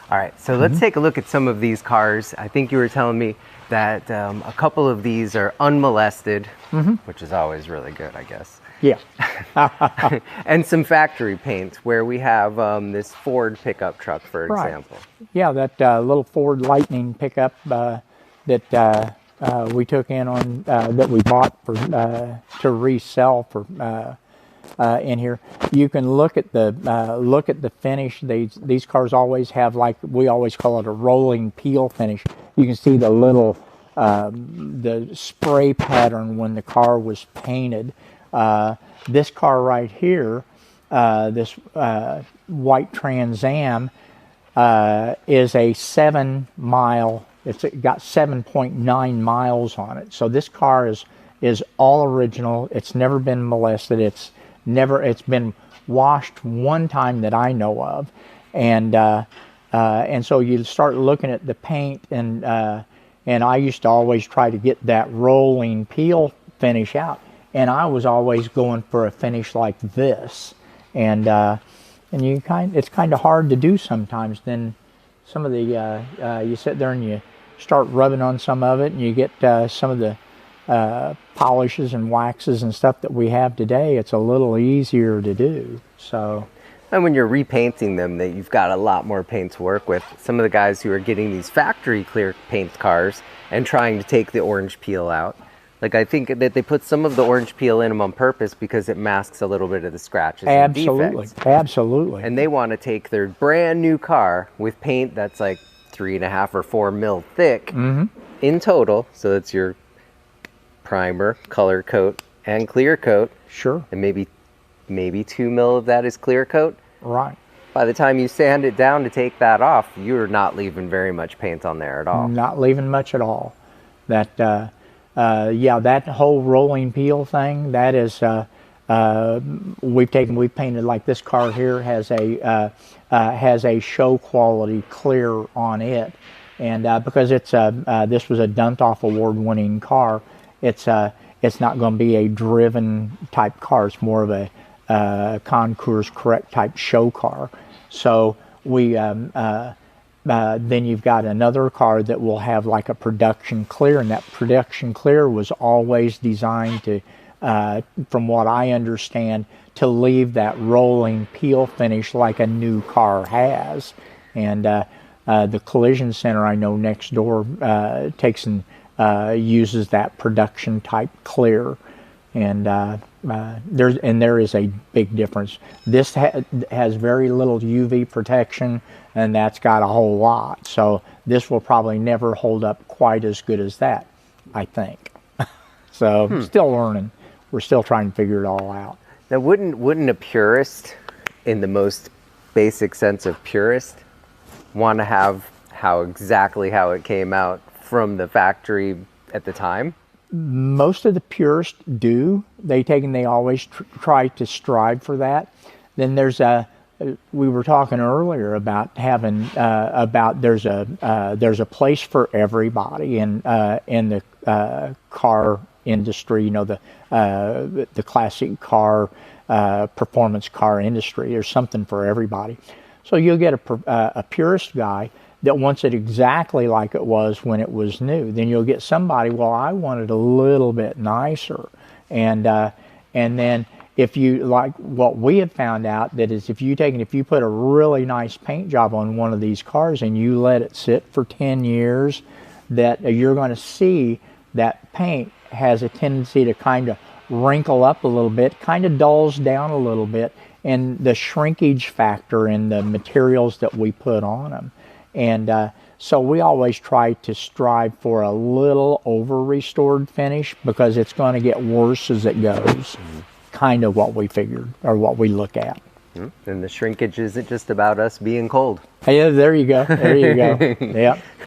All right, so let's take a look at some of these cars. I think you were telling me that a couple of these are unmolested, which is always really good, I guess. Yeah. And some factory paint, where we have this Ford pickup truck, for example. Yeah, that little Ford Lightning pickup that we took in on, that we bought for to resell for in here. You can look at the finish. These cars always have, like, we always call it a rolling peel finish. You can see the little the spray pattern when the car was painted. This car right here, this white Trans Am, is a 7-mile. It's got 7.9 miles on it. So this car is all original. It's never been molested. It's been washed one time that I know of, and so you start looking at the paint, and I used to always try to get that rolling peel finish out, and I was always going for a finish like this, and it's kind of hard to do sometimes. Then some of the you sit there and you start rubbing on some of it, and you get some of the polishes and waxes and stuff that we have today. It's a little easier to do. So, and when you're repainting them, that you've got a lot more paint to work with. Some of the guys who are getting these factory clear paint cars and trying to take the orange peel out, like, I think that they put some of the orange peel in them on purpose because it masks a little bit of the scratches and defects. Absolutely. And they want to take their brand new car with paint that's like 3.5 or 4 mil thick in total. So that's your primer, color coat, and clear coat. Sure. And maybe 2 mil of that is clear coat. Right. By the time you sand it down to take that off, you're not leaving very much paint on there at all. Not leaving much at all. That yeah, that whole rolling peel thing, that is we've painted, like this car here has a show quality clear on it, and because it's this was a Duntoff award-winning car, it's not going to be a driven type car. It's more of a concours correct type show car. So we then you've got another car that will have like a production clear, and that production clear was always designed to, from what I understand, to leave that rolling peel finish like a new car has. And the collision center I know next door takes and uses that production type clear, and there is a big difference. This has very little UV protection, and that's got a whole lot. So this will probably never hold up quite as good as that, I think. So still learning. We're still trying to figure it all out. Now, wouldn't a purist, in the most basic sense of purist, want to have exactly how it came out from the factory at the time? Most of the purists do. They always try to strive for that. Then there's we were talking earlier about having there's a place for everybody in the car industry. You know, the classic car, performance car industry. There's something for everybody. So you'll get a purist guy that wants it exactly like it was when it was new. Then you'll get somebody, well, I want it a little bit nicer. And then if you, like what we have found out, that is, if you put a really nice paint job on one of these cars and you let it sit for 10 years, that you're going to see that paint has a tendency to kind of wrinkle up a little bit, kind of dulls down a little bit, and the shrinkage factor in the materials that we put on them. And so we always try to strive for a little over-restored finish, because it's going to get worse as it goes. Kind of what we figured, or what we look at. And the shrinkage isn't just about us being cold. Yeah, there you go. There you go. Yeah.